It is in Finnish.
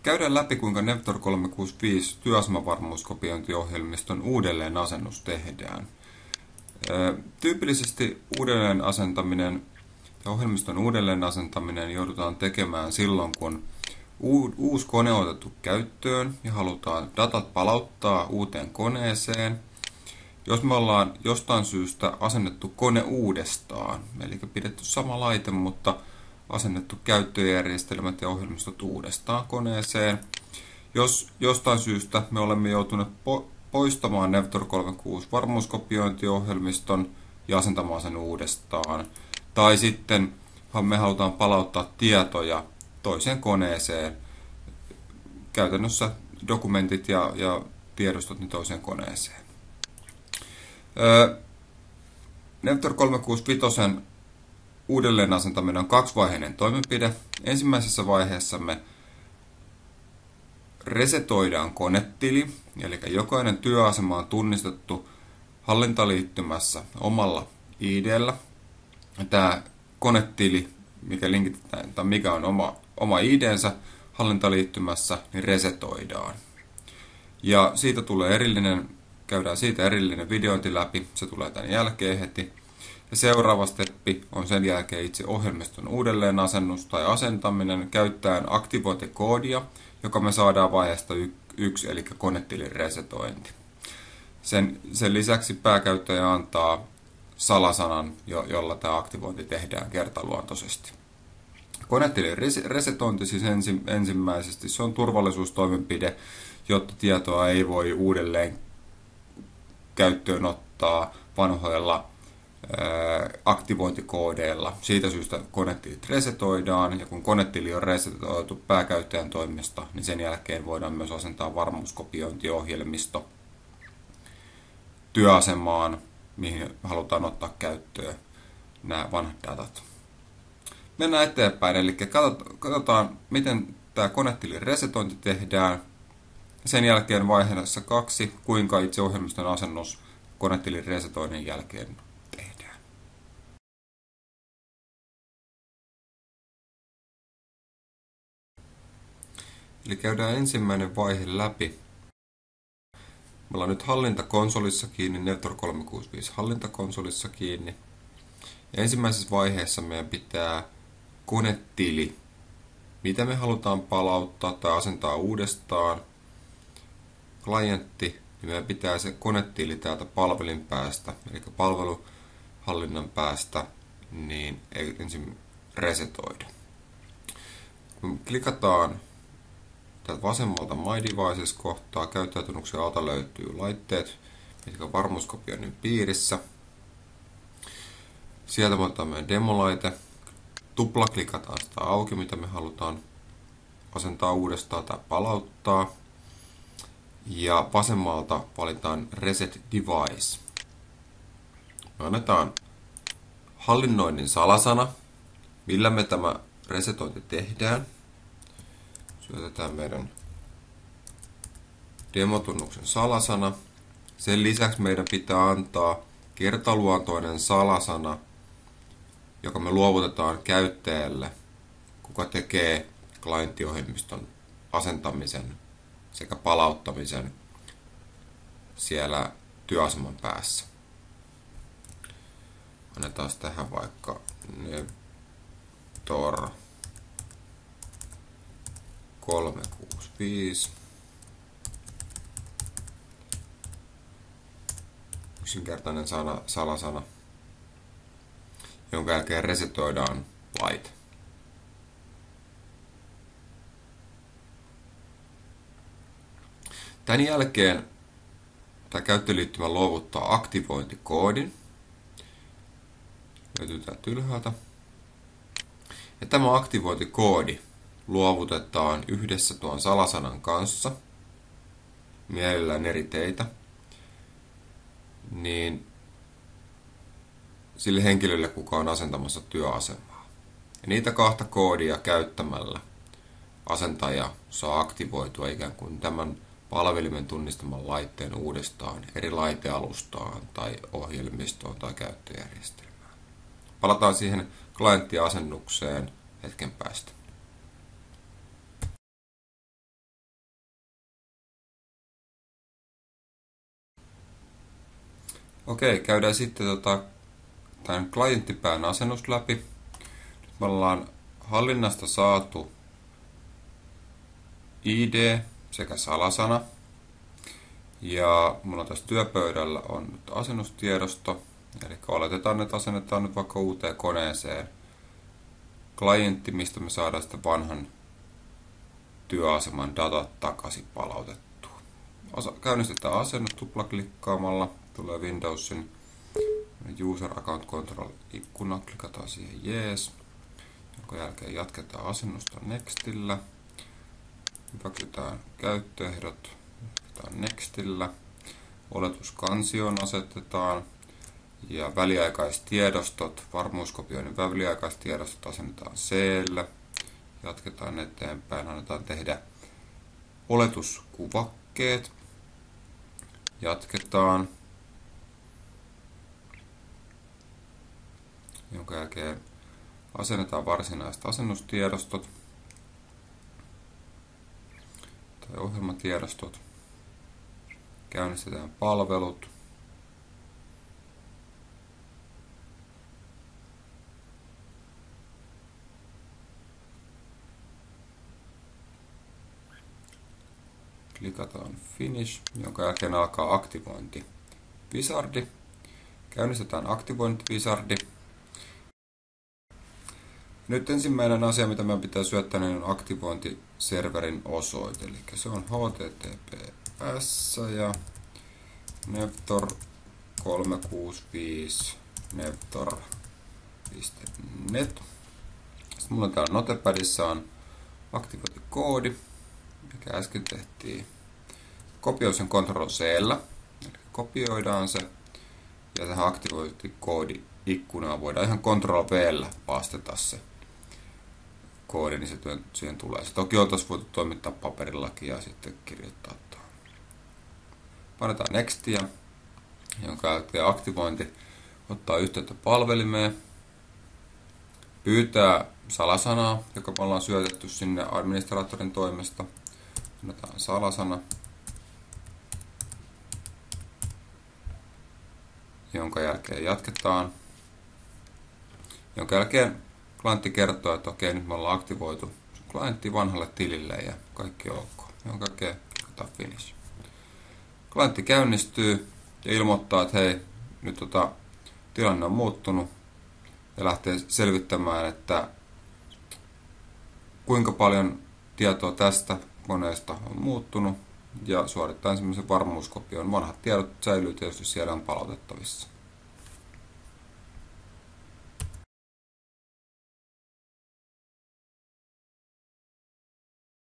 Käydään läpi, kuinka Nevtor 365 työasemavarmuuskopiointiohjelmiston uudelleenasennus tehdään. Tyypillisesti ohjelmiston uudelleenasentaminen joudutaan tekemään silloin, kun uusi kone on otettu käyttöön ja halutaan datat palauttaa uuteen koneeseen. Jos me ollaan jostain syystä asennettu kone uudestaan, eli pidetty sama laite, mutta asennettu käyttöjärjestelmät ja ohjelmistot uudestaan koneeseen. Jos jostain syystä me olemme joutuneet poistamaan Nevtor 36 varmuuskopiointiohjelmiston ja asentamaan sen uudestaan, tai sitten me halutaan palauttaa tietoja toiseen koneeseen, käytännössä dokumentit ja tiedostot niin toiseen koneeseen. Nevtor 365 uudelleenasentaminen on kaksivaiheinen toimenpide. Ensimmäisessä vaiheessa me resetoidaan konetili, eli jokainen työasema on tunnistettu hallintaliittymässä omalla ID:llä. Tämä konetili, mikä linkitetään, tai mikä on oma ID:nsä hallintaliittymässä, niin resetoidaan. Ja siitä käydään siitä erillinen videointi läpi, se tulee tämän jälkeen heti. Ja seuraava steppi on sen jälkeen itse ohjelmiston uudelleenasennus tai asentaminen käyttäen aktivointikoodia, joka me saadaan vaiheesta 1, eli konetilin resetointi. Sen lisäksi pääkäyttäjä antaa salasanan, jolla tämä aktivointi tehdään kertaluontoisesti. Konetilin resetointi siis ensimmäisesti se on turvallisuustoimenpide, jotta tietoa ei voi uudelleen käyttöön ottaa vanhoilla aktivointikoodeilla. Siitä syystä konetilit resetoidaan, ja kun konetili on resetoitu pääkäyttäjän toimesta, niin sen jälkeen voidaan myös asentaa varmuuskopiointiohjelmisto työasemaan, mihin halutaan ottaa käyttöön nämä vanhat datat. Mennään eteenpäin, eli katsotaan, miten tämä konetilin resetointi tehdään. Sen jälkeen vaiheessa 2, kuinka itse ohjelmiston asennus konetilin resetoinnin jälkeen tehdään. Eli käydään ensimmäinen vaihe läpi. Me ollaan nyt hallintakonsolissa kiinni, Nevtor 365 hallintakonsolissa kiinni. Ja ensimmäisessä vaiheessa meidän pitää konetili, mitä me halutaan palauttaa tai asentaa uudestaan. Klientti, niin meidän pitää se konetili täältä palvelin päästä, eli palveluhallinnan päästä, niin ensin resetoida. Kun klikataan täältä vasemmalta My Devices-kohtaa, käyttäjätunnuksen alta löytyy laitteet, mitkä on varmuuskopioinnin piirissä. Sieltä me otetaan meidän demolaite, tuplaklikataan sitä auki, mitä me halutaan asentaa uudestaan tai palauttaa. Ja vasemmalta valitaan Reset Device. Me annetaan hallinnoinnin salasana, millä me tämä resetointi tehdään. Syötetään meidän demotunnuksen salasana. Sen lisäksi meidän pitää antaa kertaluontoinen salasana, joka me luovutetaan käyttäjälle, kuka tekee klienttiohjelmiston asentamisen sekä palauttamisen siellä työaseman päässä. Annetaan tähän vaikka Nevtor 365. Yksinkertainen salasana, jonka jälkeen resetoidaan laite. Tämän jälkeen tämä käyttöliittymä luovuttaa aktivointikoodin. Löytyy täältä ylhäältä. Ja tämä aktivointikoodi luovutetaan yhdessä tuon salasanan kanssa, mielellään eri teitä, niin sille henkilölle, kuka on asentamassa työasemaa. Ja niitä kahta koodia käyttämällä asentaja saa aktivoitua ikään kuin tämän palvelimen tunnistaman laitteen uudestaan eri laitealustaan tai ohjelmistoon tai käyttöjärjestelmään. Palataan siihen klienttiasennukseen hetken päästä. Okei, käydään sitten tämän klienttipään asennus läpi. Nyt me ollaan hallinnasta saatu ID sekä salasana. Ja mulla tässä työpöydällä on nyt asennustiedosto. Eli oletetaan, että asennetaan nyt vaikka uuteen koneeseen klientti, mistä me saadaan sitten vanhan työaseman datat takaisin palautettua. Käynnistetään asennus tuplaklikkaamalla. Tulee Windowsin User Account Control-ikkuna. Klikataan siihen Jees. Jonka jälkeen jatketaan asennusta Nextillä. Hyväksytään käyttöehdot. Jatketaan Nextillä. Oletuskansioon asetetaan. Ja väliaikaistiedostot, varmuuskopioinnin väliaikaistiedostot asennetaan C:lle. Jatketaan eteenpäin. Annetaan tehdä oletuskuvakkeet. Jatketaan. Jonka jälkeen asennetaan varsinaiset asennustiedostot tai ohjelmatiedostot. Käynnistetään palvelut. Klikataan Finish, jonka jälkeen alkaa aktivointi Wizardi. Käynnistetään aktivointi Wizardi. Nyt ensimmäinen asia, mitä meidän pitää syöttää, niin on aktivointiserverin osoite. Eli se on https ja nevtor 365 nevtor.net. Sitten mulla täällä Notepadissa on aktivointikoodi, mikä äsken tehtiin. Kopioi sen Ctrl-C:llä, eli kopioidaan se, ja tähän aktivointikoodi-ikkunaan voidaan ihan Ctrl-V:llä pasteta se koodi, niin se siihen tulee. Se toki oltaisiin voitu toimittaa paperillakin ja sitten kirjoittaa tuohon. Painetaan Nextia, jonka jälkeen aktivointi ottaa yhteyttä palvelimeen, pyytää salasanaa, joka me ollaan syötetty sinne administraattorin toimesta. Annetaan salasana, jonka jälkeen jatketaan. Jonka jälkeen klientti kertoo, että okei, nyt me ollaan aktivoitu klientti vanhalle tilille ja kaikki ok. Jonka jälkeen klikataan Finish. Klientti käynnistyy ja ilmoittaa, että hei, nyt tilanne on muuttunut ja lähtee selvittämään, että kuinka paljon tietoa tästä koneesta on muuttunut ja suorittaa ensimmäisen varmuuskopion. Vanhat tiedot säilyy tietysti siellä on palautettavissa.